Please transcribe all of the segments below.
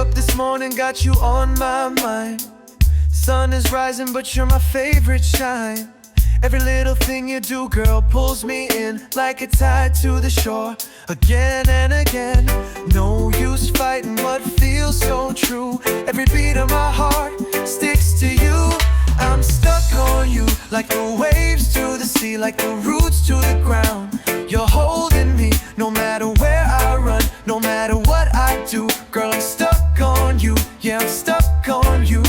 up this morning, got you on my mind. Sun is rising, but you're my favorite shine. Every little thing you do, girl, pulls me in like a tide to the shore. Again and again, no use fighting what feels so true. Every beat of my heart sticks to you. I'm stuck on you, like the waves to the sea, like the roots to the ground. You're holding me, no matter where I run, no matter what I do. Girl, I'm stuck on you, yeah, I'm stuck on you.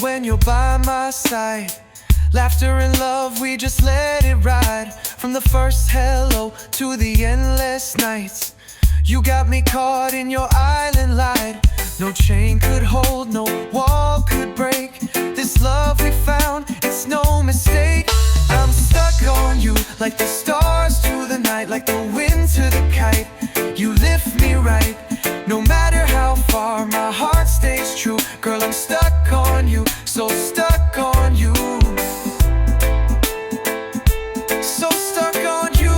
When you're by my side, laughter and love, we just let it ride. From the first hello to the endless nights, you got me caught in your island light. No chain could hold, no wall could break. This love we found, it's no mistake. I'm stuck on you, like the stars to the night, like the wind to the kite. You lift me right, no matter how far, my heart stays true. Girl, I'm stuck on you, so stuck on you. So stuck on you.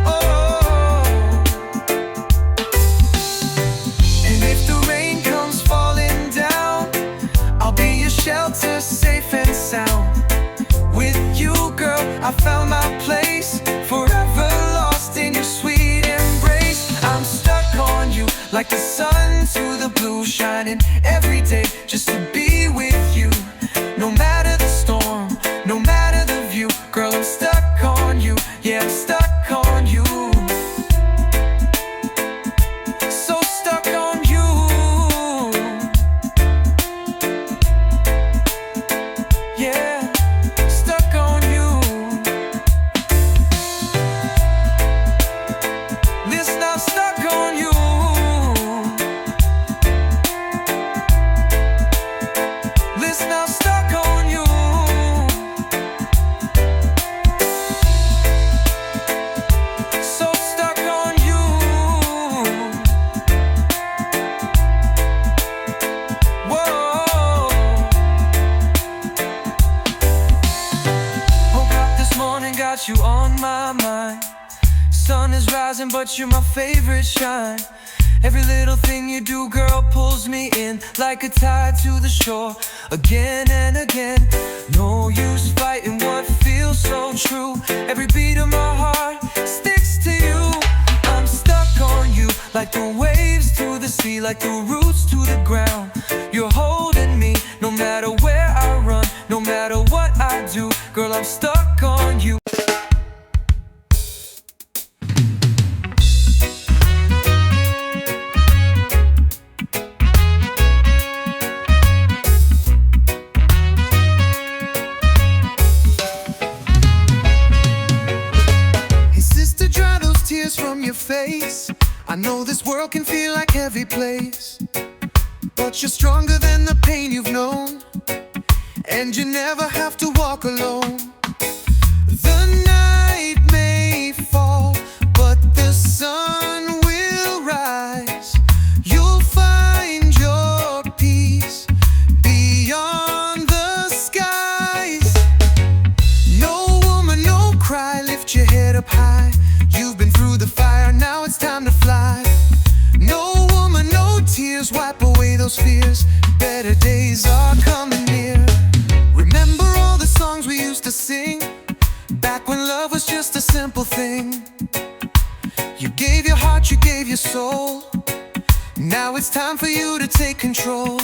Oh. And if the rain comes falling down, I'll be your shelter, safe and sound. With you, girl, I found my place, forever lost in your sweet embrace. I'm stuck on you, like the sun to the blue, shining every day just to be with you. No matter the storm, no matter the view, girl, I'm stuck on you, yeah, I'm stuck on you. So stuck on you. Yeah, stuck on you. Listen, I'm stuck on you. Listen, I'm stuck on you. So stuck on you. Whoa. Woke up this morning, got you on my mind. Sun is rising, but you're my favorite shine. Every little thing you do, girl, pulls me in like a tide to the shore. Again and again, no use fighting what feels so true. Every beat of my heart sticks to you. I'm stuck on you, like the waves to the sea, like the roots to the ground. You're holding me, no matter where I run, no matter what I do. Girl, I'm stuck on you. From your face, I know this world can feel like heavy place, but you're stronger than the pain you've known, and you never have to walk alone. The night may fall, but the sun will rise. You'll find your peace beyond the skies. No woman, no cry, lift your head up high. You've been through the fire, now it's time to fly. No woman, no tears, wipe away those fears. Better days are coming near. Remember all the songs we used to sing, back when love was just a simple thing. You gave your heart, you gave your soul. Now it's time for you to take control.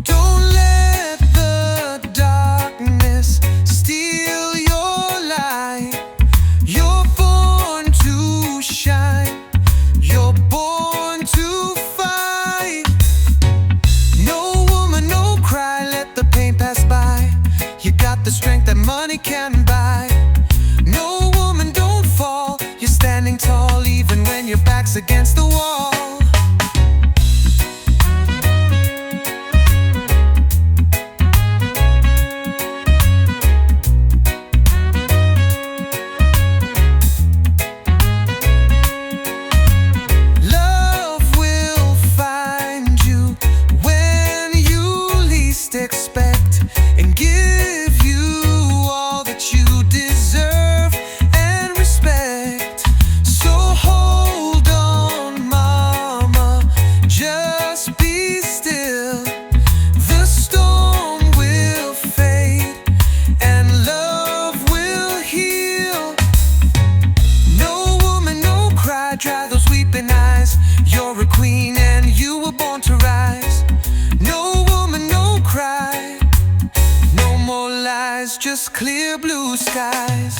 Don't let the darkness steal your light. You're born to shine, you're born to fight. No woman, no cry, let the pain pass by. You got the strength that money can buy. No woman, don't fall, you're standing tall even when your back's against the wall. clear blue skies.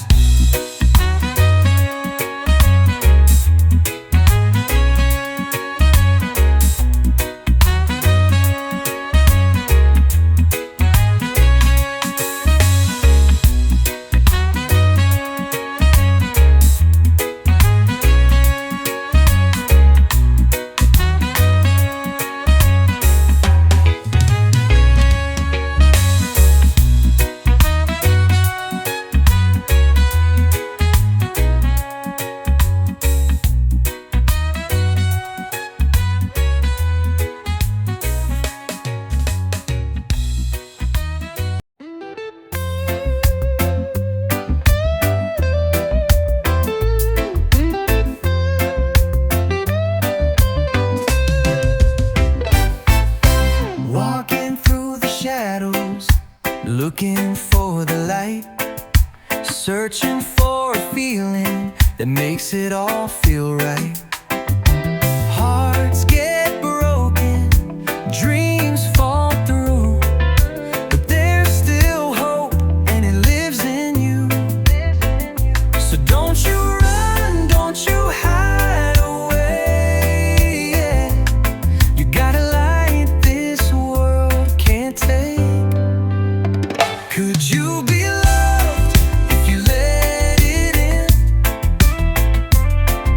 Looking for the light, searching for a feeling that makes it all feel right. Hearts get broken, dreams fall through, but there's still hope and it lives in you. So don't you run, don't you hide away, yeah. You got a light this world can't take. Could you be loved if you let it in?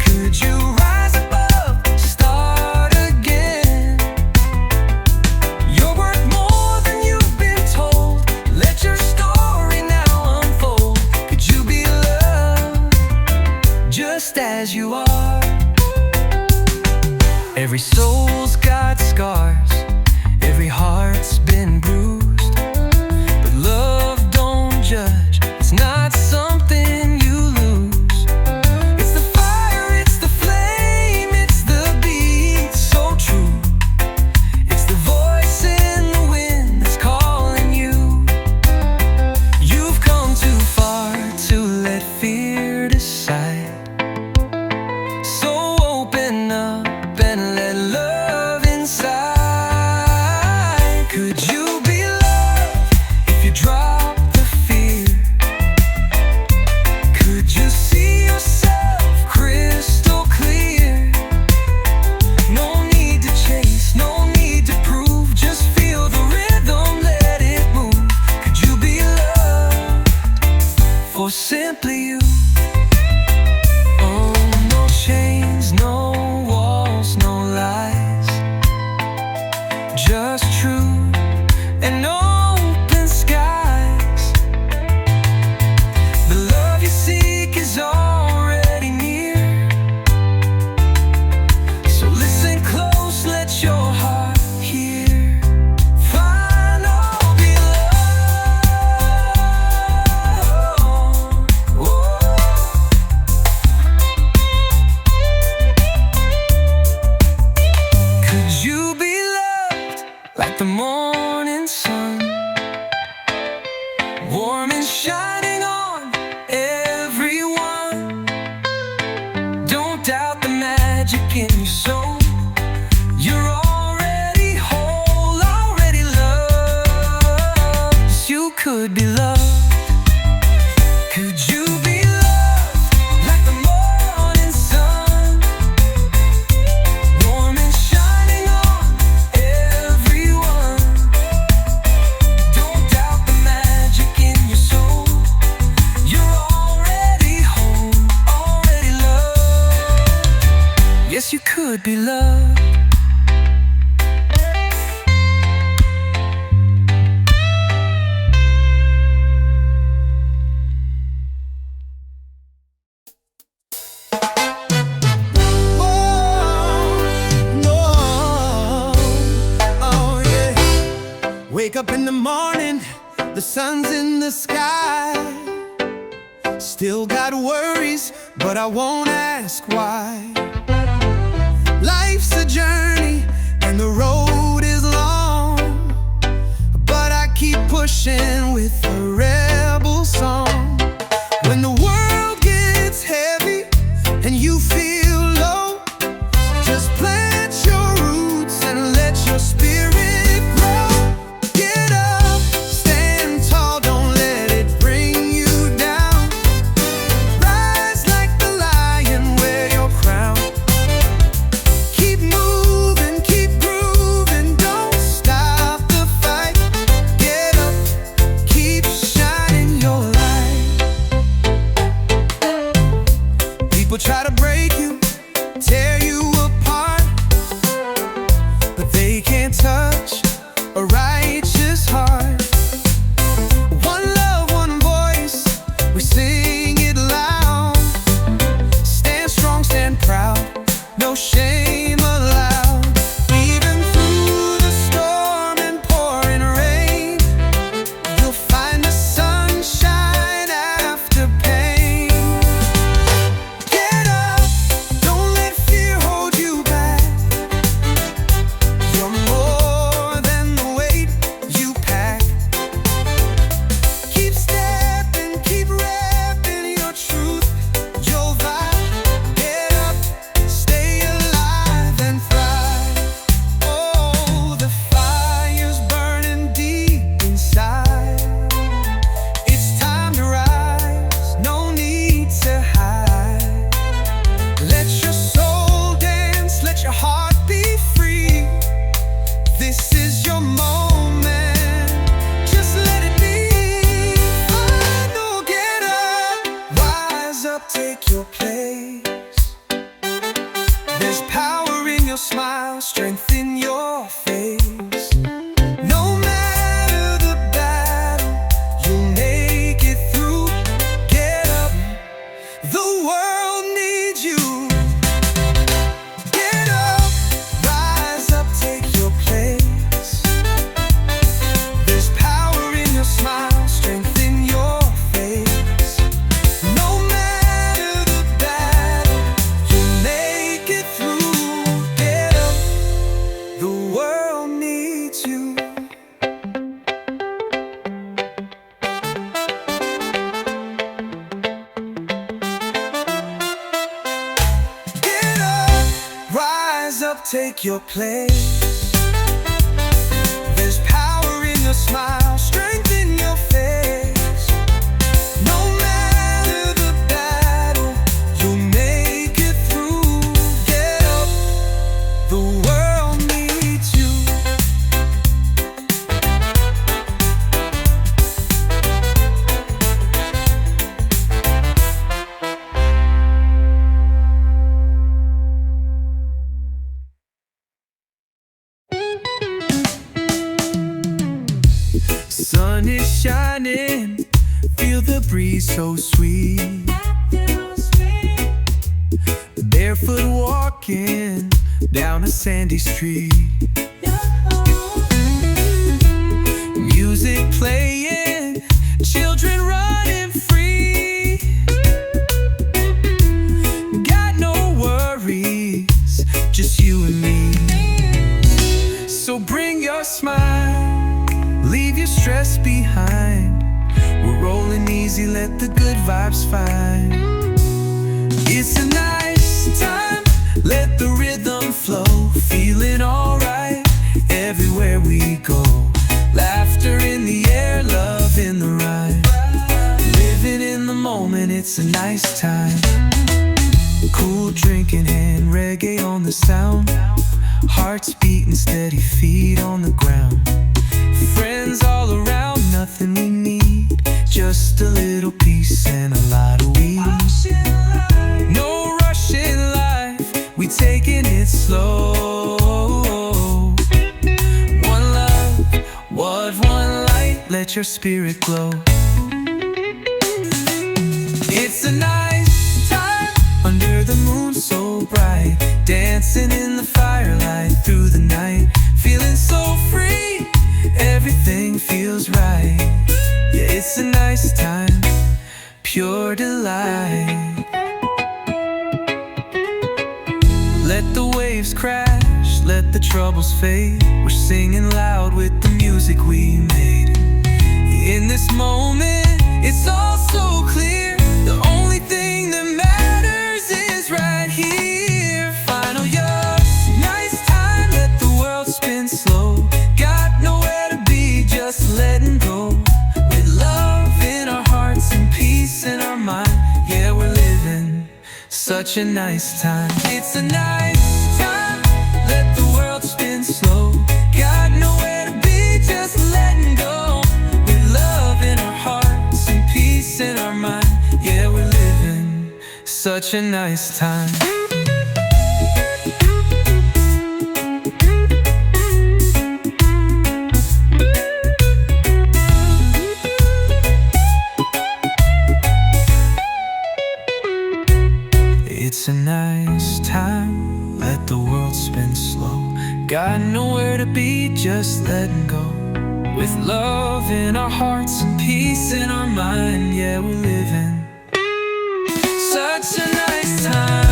Could you rise above, start again? You're worth more than you've been told. Let your story now unfold. Could you be loved just as you are? Every soul's got scars, every heart's been bruised. Love don't judge, it's not something you lose. It's the fire, it's the flame, it's the beat so true. It's the voice in the wind that's calling you. You've come too far to let fear decide. So open up and let love inside. Could you be drop the fear? Could you see yourself crystal clear? No need to chase, no need to prove. Just feel the rhythm, let it move. Could you be loved for simply you? Oh, no chains, no walls, no lies, just truth and no already near. So listen close, let your heart hear. Find all be loved. Could you be loved like the morning sun, warm and shining on everyone? Doubt the magic in your soul. You're already whole, already loved. Yes, you could be loved. Could you be loved like the morning sun, warm and shining on everyone? Don't doubt the magic in your soul. You're already home, already loved. Yes, you could be loved. Wake up in the morning, the sun's in the sky. Still got worries, but I won't ask why. Life's a journey and the road is long, but I keep pushing with a rebel song. When the world gets heavy and you feel low, just plant your roots and let your spirit grow. Get up, stand tall, don't let it bring love take your place. There's power in your smile, strength in your face. No matter the battle, you'll make it through. Get up, the world needs you. Sun is shining, feel the breeze so sweet. Barefoot walking down a sandy street. Music playing, children running free. Got no worries, just you and me. So bring your smile, leave your stress behind. We're rolling easy, let the good vibes find. It's a nice time, let the rhythm flow. Feeling alright everywhere we go. Laughter in the air, love in the rhyme. Living in the moment, it's a nice time. Cool drinking hand, reggae on the sound. Hearts beating steady, feet on the ground. Friends all around, nothing we need, just a little peace and a lot of weed. No rush in life, we taking it slow. One love, one light, let your spirit glow. It's a nice time, under the moon so bright. Dancing in the firelight through the night. Feeling so free, everything feels right. Yeah, it's a nice time, pure delight. Let the waves crash, let the troubles fade. We're singing loud with the music we made. In this moment, it's all so clear. The only thing that matters is right here. Final year, nice time, let the world spin slow. Got nowhere to be, just letting go. With love in our hearts and peace in our mind. Yeah, we're living such a nice time. It's a nice time, let the world spin slow. Got nowhere to be, just letting go. With love in our hearts and peace in our mind. Yeah, we're living such a nice time. It's a nice time, let the world spin slow. Got nowhere to be, just letting go. With love in our hearts and peace in our mind. Yeah, we're living such a nice time.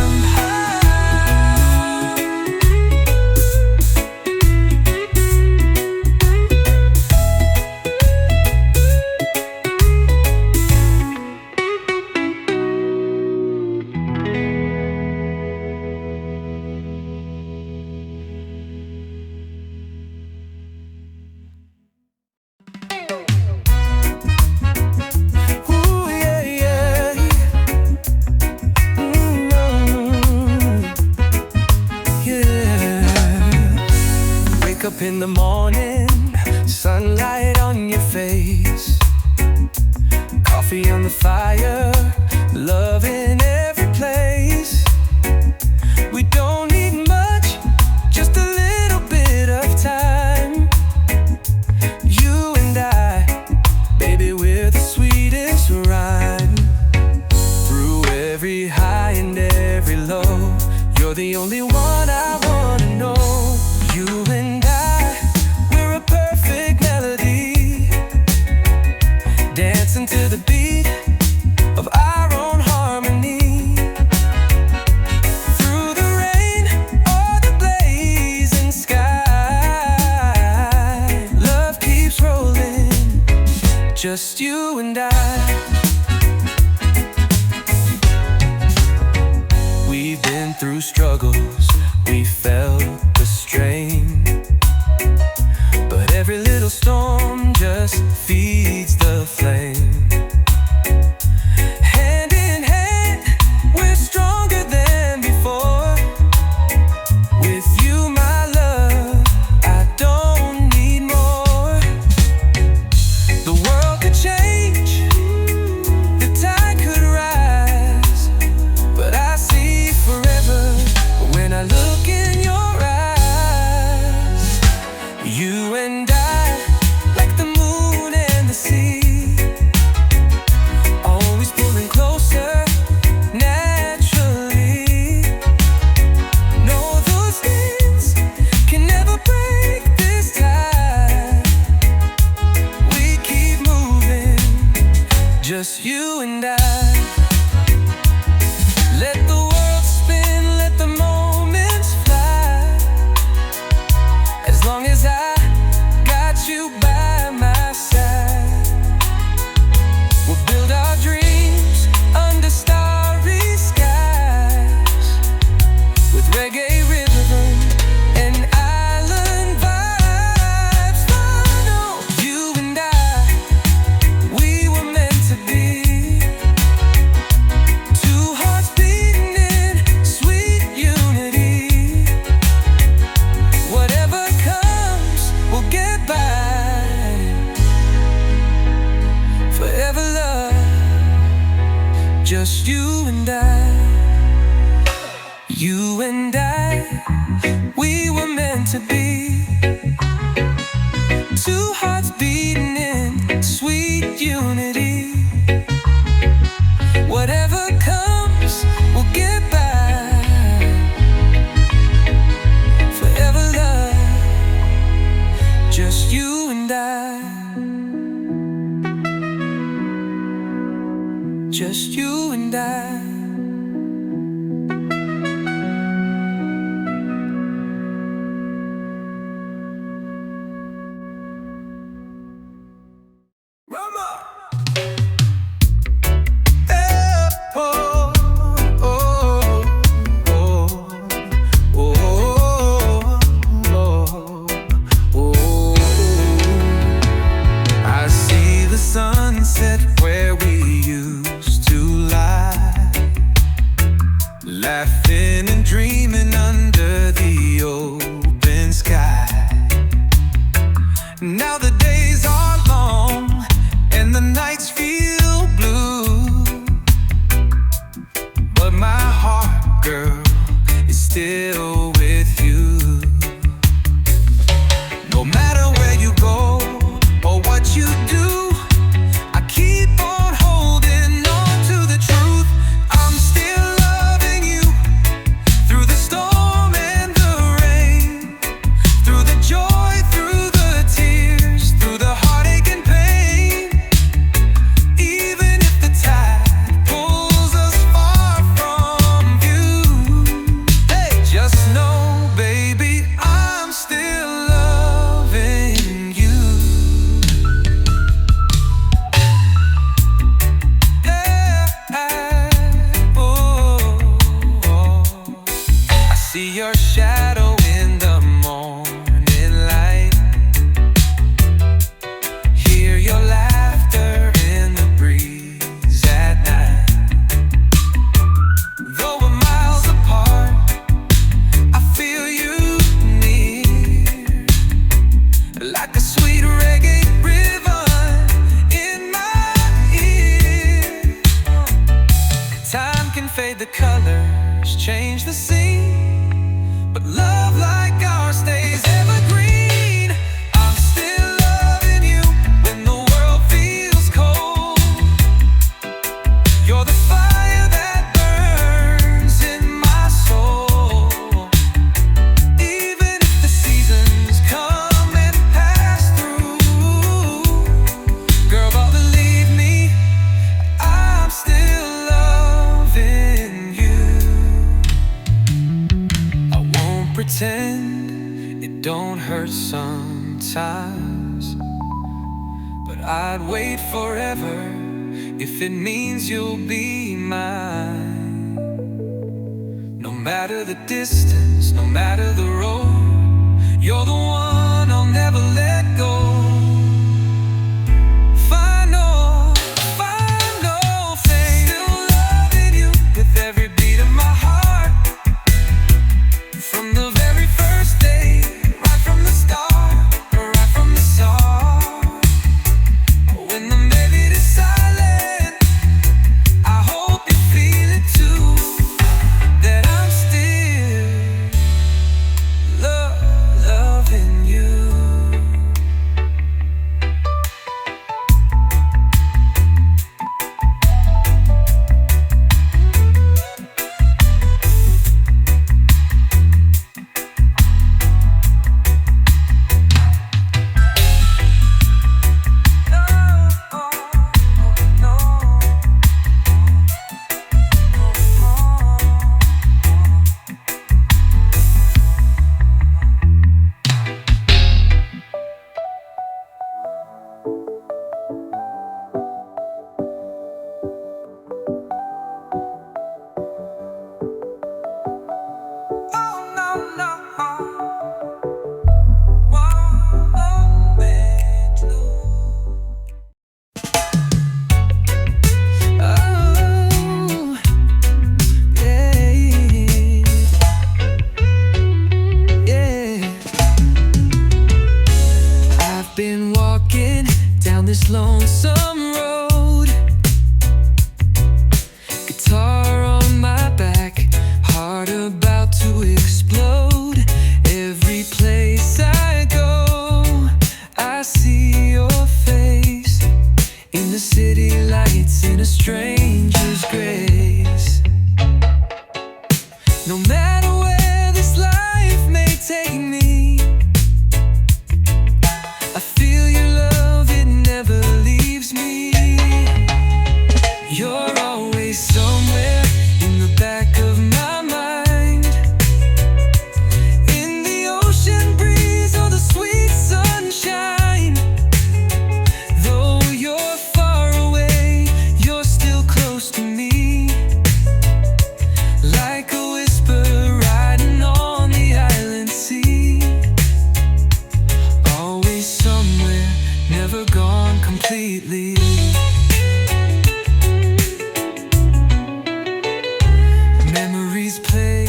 Up in the morning, sunlight on your face, coffee on the fire, love in every place. We don't need much, just a little bit of time. You and I, baby, we're the sweetest rhyme. Through every high and every low, you're the only one I wanna know. You and dancing to the beat of our own harmony. Through the rain or the blazing sky, love keeps rolling, just you and I. We've been through struggles, we felt You and I, we were meant to be. Two hearts beating in sweet unity. Whatever comes, we'll get by. Forever love, just you and I. Just you and I. Laughing and dreaming under the open sky. Now the days are long and the nights feel blue, but my heart, girl, is still with you. No matter where you go or what you do, I keep on holding on to the truth. I'm still loving you through the storm and the rain, through the joy, through the tears, through the heartache and pain. Even if the tide pulls us far from you, hey, just know, baby, I'm still loving you. I see your shadow in the morning light, hear your laughter in the breeze at night. Though we're miles apart, I feel you near, like a sweet reggae rhythm in my ear. Time can fade the colors, change the scene, but love like ours stays evergreen. I'm still loving you when the world feels cold. You're the fire that burns in my soul. Even if the seasons come and pass through, girl, but believe me, I'm still loving you. I won't pretend it don't hurt sometimes, but I'd wait forever if it means you'll be mine. No matter the distance, no matter the road, you're the one I'll never let go. Final, final thing, still loving you with every beat of my heart. From the very first day, right from the start, right from the start. When the melody is silent, I hope you feel it too, that I'm still loving you. No matter where this life may take me, I feel your love, it never leaves me. You're always somewhere in the back of my mind, in the ocean breeze or the sweet sunshine. Though you're far away, you're still close to me, like a whisper riding on the island sea. Always somewhere, never gone completely. Memories play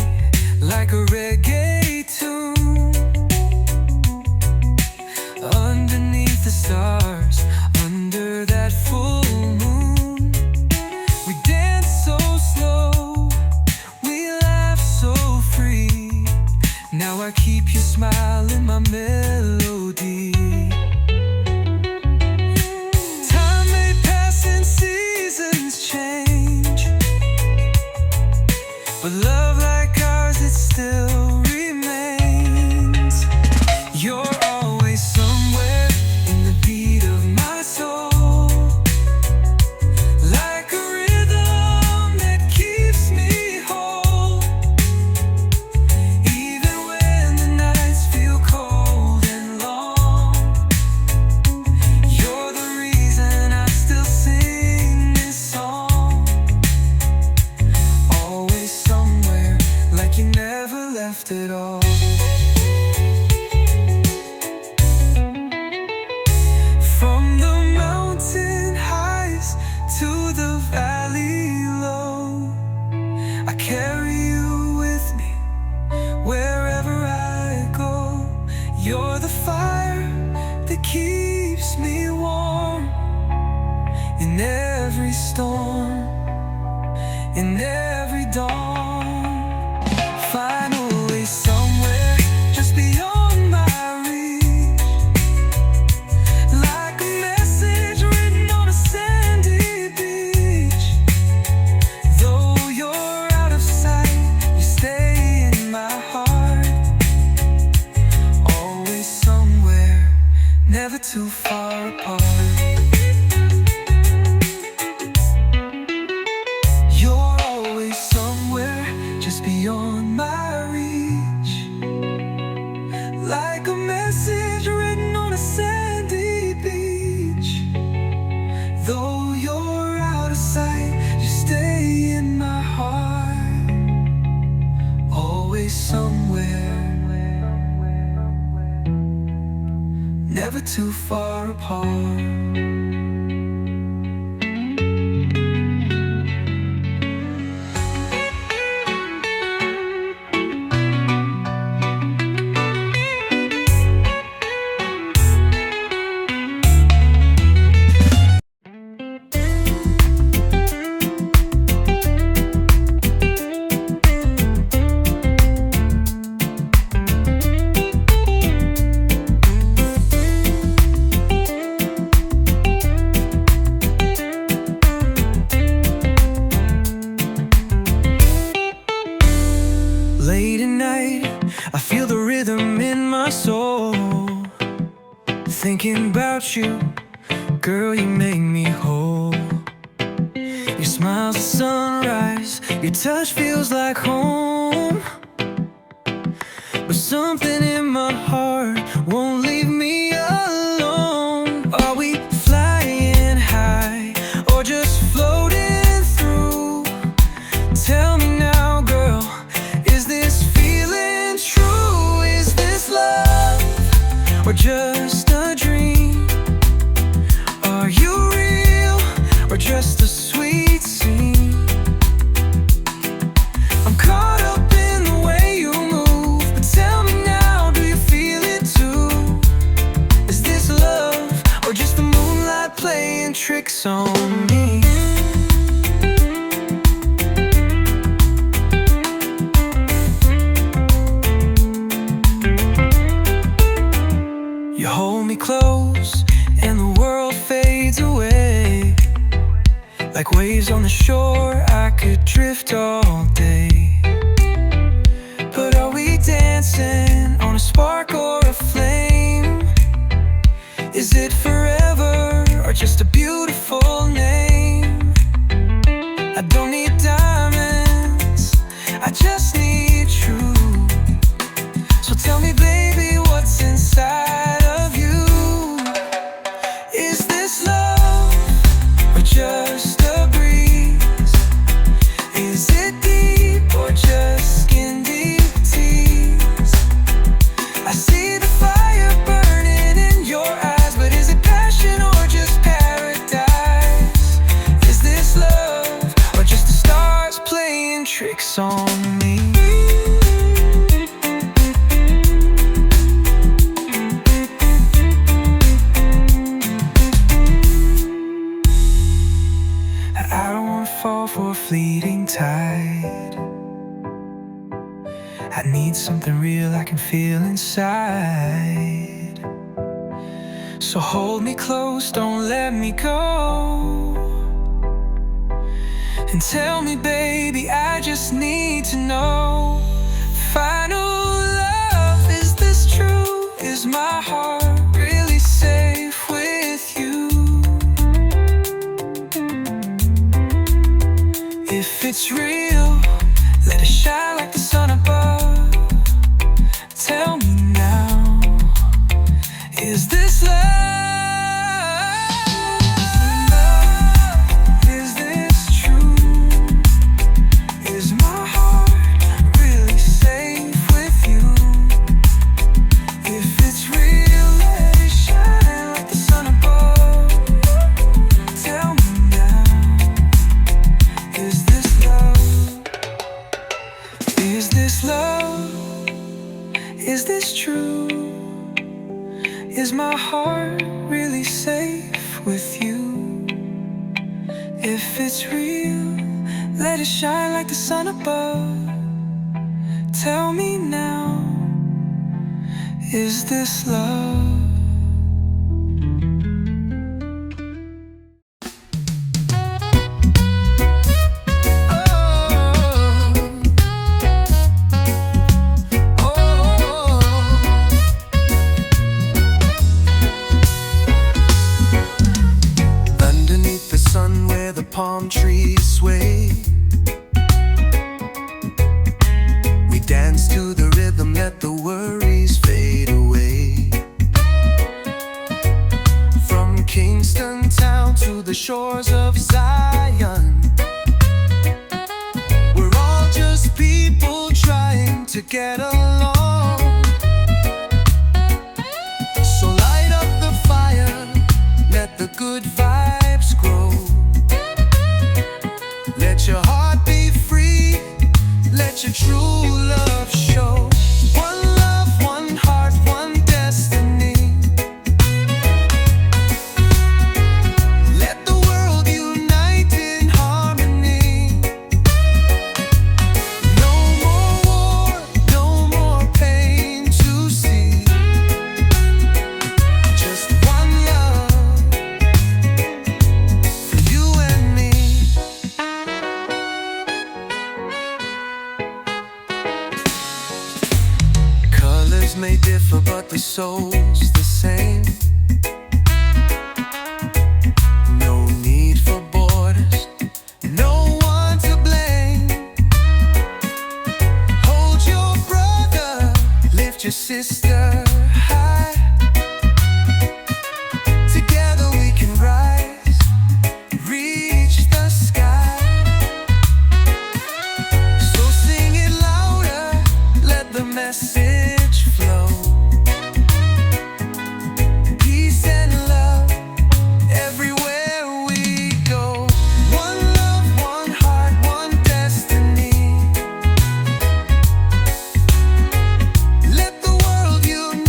like a reggae tune underneath the stars, under that full moon. We dance so slow, we laugh so free. Now I keep your smile in my melody. Time may pass and seasons change, but love like ours, it still remains. You're always somewhere in the beat of my soul, like a rhythm that keeps me whole. Even when the nights feel cold and long, you're the reason I still sing this song. Always somewhere, like you never left at all. From the mountain highs to the valley low, I carry you with me wherever I go. You're the fire that keeps me warm in every storm, in every dawn. Finally somewhere just beyond my reach, like a message written on a sandy beach. Though you're out of sight, you stay in my heart. Always somewhere, never too far apart. You're always somewhere just beyond my reach, like a message written on a sandy beach. Though you're out of sight, you stay in my heart. Always somewhere, never too far apart. Late at night, I feel the rhythm in my soul. Thinking about you, girl, you make me whole. Your smile's a sunrise, your touch feels like home. But something in my heart won't leave me alone. Are we flying high or just floating through? Tell me now, girl, is this feeling true? Is this love or just a dream? Are you real or just a sweet scene? I'm caught up in the way you move, but tell me now, do you feel it too? Is this love or just the moonlight playing tricks on me? You hold me close and the world fades away. Like waves on the shore, I could drift all day. just need truth. So tell me, baby, what's inside of you? Is this love or just a breeze? Is it deep or just skin deep tease? I see the fire burning in your eyes, but is it passion or just paradise? Is this love or just the stars playing tricks on me? I don't wanna fall for a fleeting tide. I need something real I can feel inside. So hold me close, don't let me go. And tell me, baby, I just need to know. Final love, is this true? Is my heart really safe with you? If it's real, let it shine like the sun above. Tell me now, is this love? Is this true? Is my heart really safe with you? If it's real, let it shine like the sun above. Tell me now, is this love? Is this love? Is this true? Is my heart really safe with you? If it's real, let it shine like the sun above. Tell me now, is this love? Underneath the sun where the palm trees sway, we dance to the rhythm, let the worries fade away. From Kingston town to the shores of Zion, we're all just people trying to get along. So light up the fire, let the good vibes grow. Let your heart be free, let your true love show. One love, one heart, one destiny. Let the world unite in harmony. No more war, no more pain to see. Just one love for you and me. Colors may differ, but the soul's the same. No need for borders, no one to blame. Hold your brother, lift your sister high. Together we can rise, reach the sky. So sing it louder, let the message flow. Peace and love everywhere we go. One love, one heart, one destiny. Let the world unite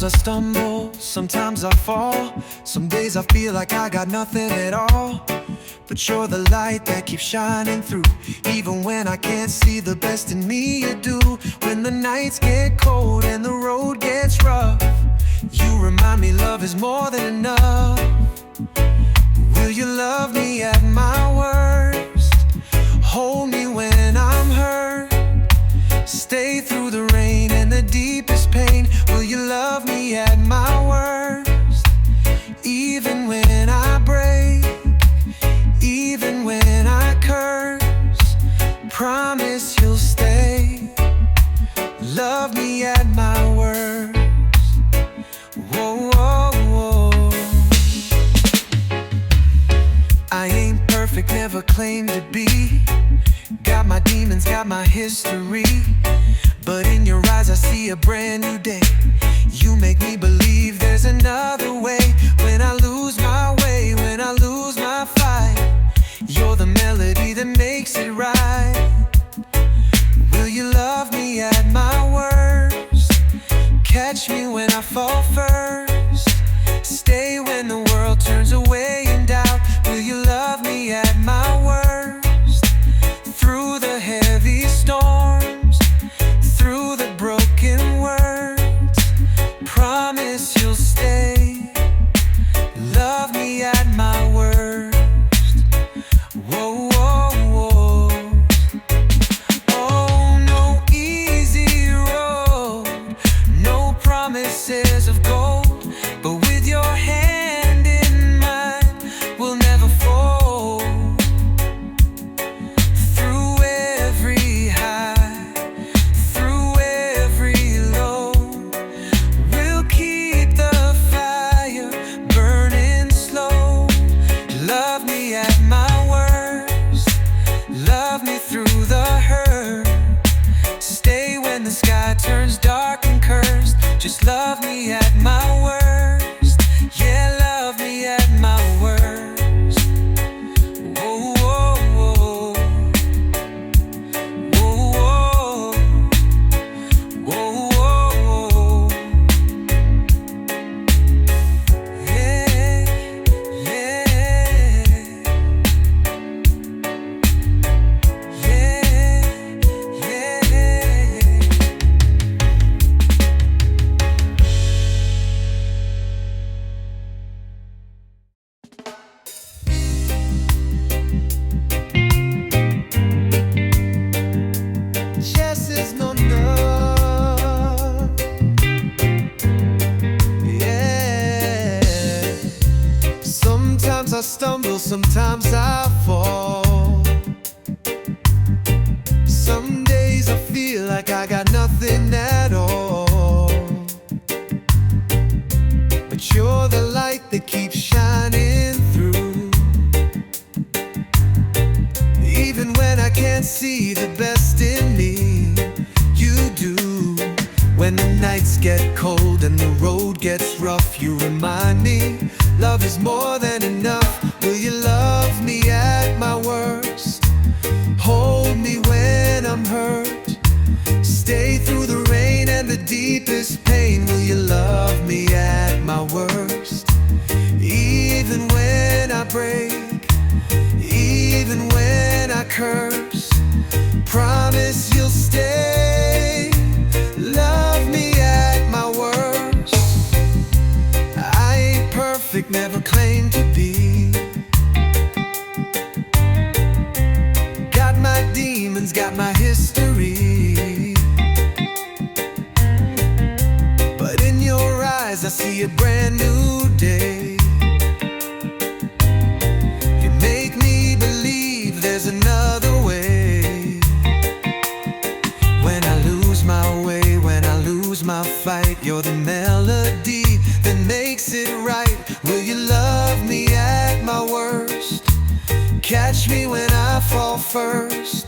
I stumble, sometimes I fall. Some days I feel like I got nothing at all. But you're the light that keeps shining through. Even when I can't see the best in me, you do. When the nights get cold and the road gets rough, you remind me love is more than enough. Will you love me at my worst? Hold me when I'm hurt. Stay through the rain and the deepest pain. Will you love me at my worst? Even when I break, even when I curse, promise you'll stay. Love me at my worst. Whoa, whoa, whoa. I ain't perfect, never claimed to be. Got my demons, got my history. But in your eyes I see a brand new day. You make me believe there's another way. When I lose my way, when I lose my fight, you're the melody that makes it right. Will you love me at my worst? Catch me when I fall first. Stay when the world turns away in doubt. Will you love me at my worst? Through the heavy storms, through the broken words, promise you'll stay. Love me at my worst. Whoa, whoa, whoa. Oh, no easy road, no promises of gold, but with your hand in mine, we'll never fold. Through every high, through every low, we'll keep the fire burning slow. Love me at my worst, love me through the hurt. Stay when the sky turns dark and cursed. Just love me at my worst. Yeah, love me at my worst. Whoa, whoa, whoa. Whoa, whoa. Whoa, whoa. Yeah, yeah. Yes is no no. Yeah. Sometimes I stumble, sometimes I fall. Some days I feel like I got nothing at all. But you're the light that keeps shining through. Even when I can't see the best in me, you do. When the nights get cold and the road gets rough, you remind me love is more than enough. Will you love me at my worst? Hold me when I'm hurt. Stay through the rain and the deepest pain. Will you love me at my worst? Even when I break, even when I curse, promise you'll stay. Love me at my worst. I ain't perfect, never claimed to be. Got my demons, got my history. But in your eyes I see a brand new day. You make me believe there's another way. When I lose my way, when I lose my fight, you're the melody that makes it right. Will you love me at my worst? Catch me when I fall first.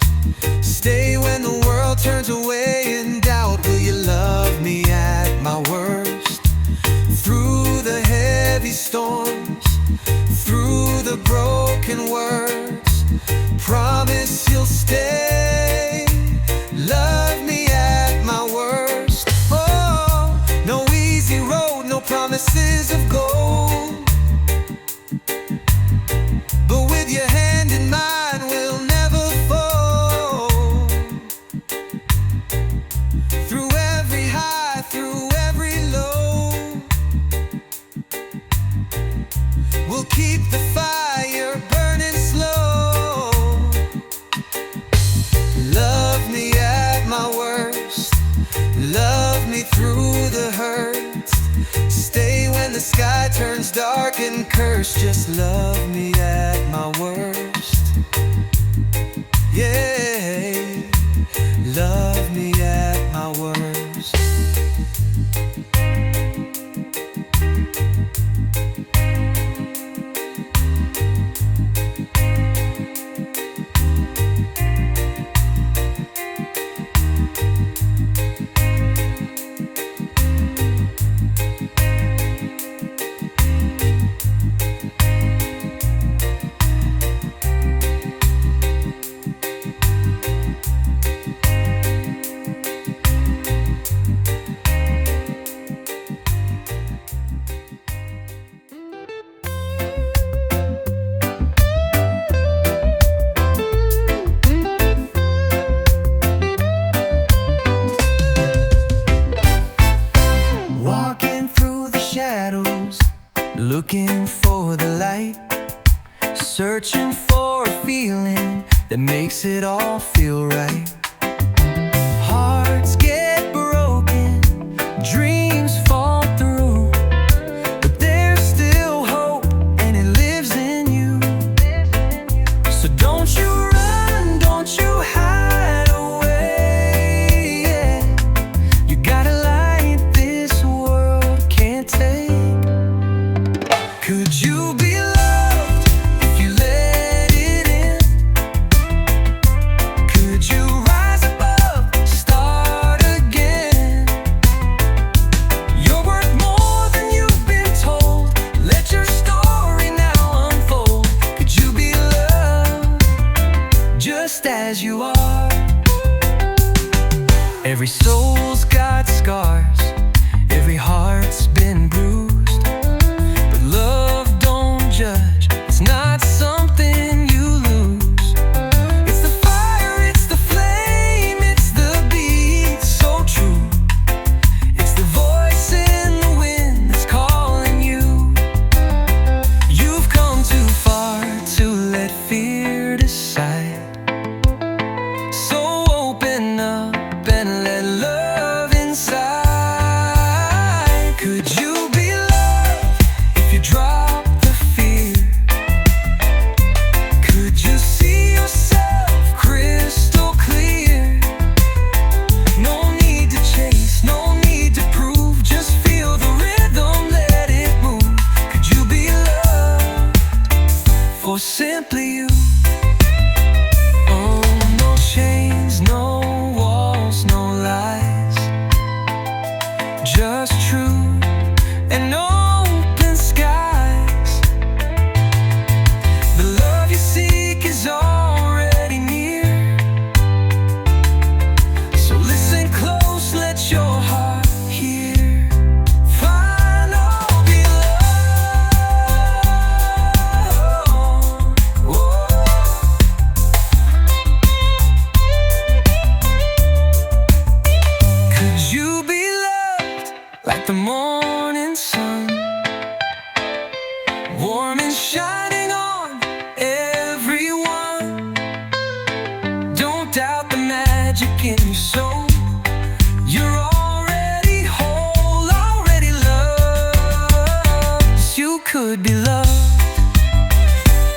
Stay when the world turns away in doubt. Will you love me at my worst? Through the heavy storms, through the broken words, promise you'll stay. Love me at my worst. Oh, no easy road, just love me at my worst. Yeah, love me at my worst. Looking for the light, searching for a feeling that makes it all feel right. Hearts get broken, dreams fall through, but there's still hope and it lives in you. So don't you run, don't you hide away, yeah. You got a light this world can't take. Could you be loved if you let it in? Could you rise above, start again? You're worth more than you've been told. Let your story now unfold. Could you be loved just as you are? Every soul's got scars, every heart's been bruised. Love don't judge, it's not something you lose. It's the fire, it's the flame, it's the beat so true. It's the voice in the wind that's calling you. You've come too far to let fear decide. So open up and let love inside. Could you drop the fear? Could you see yourself crystal clear? No need to chase, no need to prove. Just feel the rhythm, let it move. Could you be loved for simply you? Oh, no chains, no walls, no lies, just truth and no already near. So listen close, let your heart hear. Find all be loved. Could you be loved like the morning sun, warm and shining on everyone? Don't doubt the magic in your soul. You're already whole, already loved. Yes, you could be loved.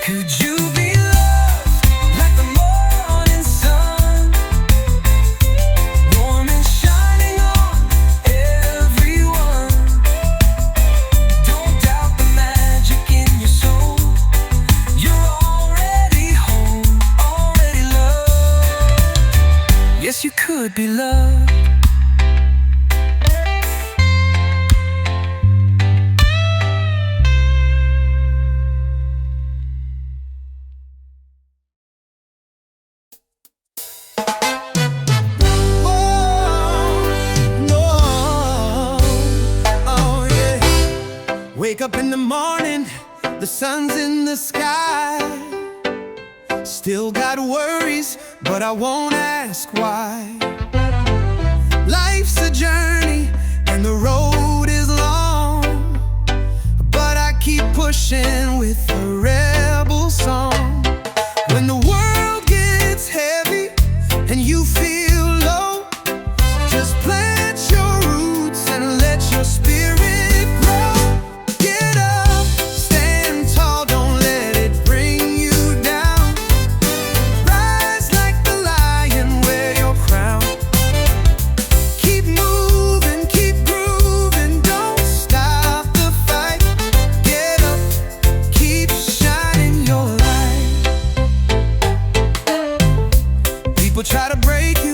Could you be loved like the morning sun, warm and shining on everyone? Don't doubt the magic in your soul. You're already home, already loved. Yes, you could be loved. Wake up in the morning, the sun's in the sky. Still got worries, but I won't ask why. Life's a journey and the road is long, but I keep pushing with a rebel song. When the world gets heavy and you feel low, just plant your roots and let your spirit grow. Get up, stand tall. People try to break